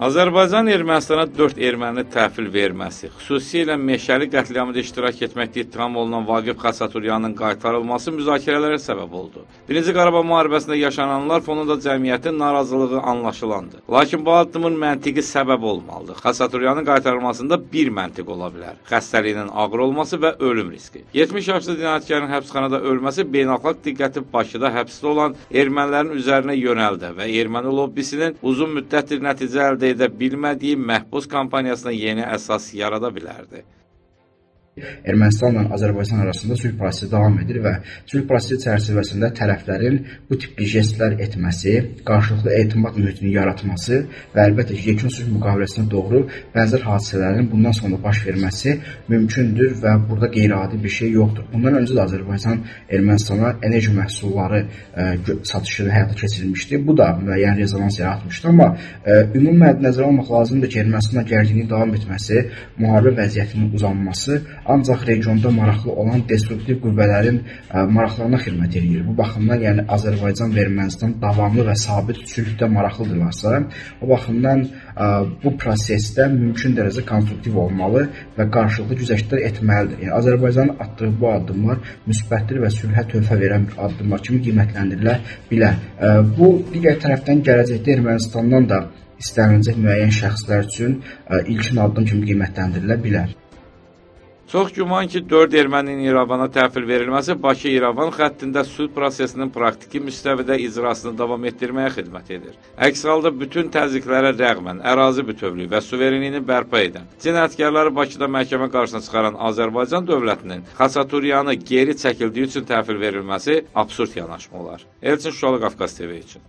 Azərbaycan Ermənistana 4 erməni təhvil verməsi, xüsusilə Meşəli qətliamında iştirak etməkdə ittiham olunan Vaqif Xaçaturyanın qaytarılması müzakirələrə səbəb oldu. Birinci Qarabağ müharibəsində yaşananlar fonunda cəmiyyətin narazılığı anlaşılandı. Lakin bu addımın məntiqi səbəb olmalıdır. Xaçaturyanın qaytarılmasında bir məntiq ola bilər: xəstəliyinin ağır olması və ölüm riski. 70 yaşlı cinayətkarın həbsxanada ölməsi beynəlxalq diqqəti Bakıda həbsdə olan ermənilərin üzərinə yönəldi və erməni lobbisinin uzun müddətdir nəticə əldə edə bilmədiyi məhbus kampaniyasına yeni əsas yarada bilərdi. Ermənistanla Azərbaycan arasında sülh prosesi davam edir və sülh prosesi çərçivəsində tərəflərin bu tipli jestlər etməsi, qarşılıqlı etimad mühitini yaratması və əlbəttə ki, yekun sülh müqaviləsinə doğru bənzər hadisələrin bundan sonra baş verməsi mümkündür və burada qeyri-adi bir şey yoxdur. Bundan öncə də Azərbaycan Ermənistana enerji məhsulları satışı həyata keçirilmişdi. Bu da müəyyən rezonans yaratmışdı, amma ümumi nəzərə almaq lazımdır ki, Ermənistana gərginliyin davam etməsi, müharibə vəziyyətinin uzanması ancaq regionda maraqlı olan destruktiv qüvvələrin maraqlarına xidmət edir. Bu baxımdan, yəni Azərbaycan və Ermənistan davamlı və sabit sülhdə maraqlıdırlarsa, o baxımdan bu prosesdə mümkün dərəcə konstruktiv olmalı və qarşılıqlı güzəştlər etməlidir. Yəni Azərbaycanın atdığı bu addımlar müsbətdir və sülhə töhfə verən addımlar kimi qiymətləndirilə bilər. Bu digər tərəfdən gələcəkdə Ermənistandan da istəniləcək müəyyən şəxslər üçün ilkin addım kimi qiymətləndirilə bilər. Çox güman ki, 4 erməninin İrəvana təhvil verilməsi Bakı-İrəvan xəttində sülh prosesinin praktiki müstəvidə icrasını davam etdirməyə xidmət edir. Əks halda bütün təzyiqlərə rəğmən ərazi bütövlüyü və suverenliyini bərpa edən, cinayətkarları Bakıda məhkəmə qarşısına çıxaran Azərbaycan dövlətinin Xaçaturyanı geri çəkildiyi üçün təhvil verilməsi absurd yanaşma olar. Elçin Şuşalı, Qafqaz TV üçün.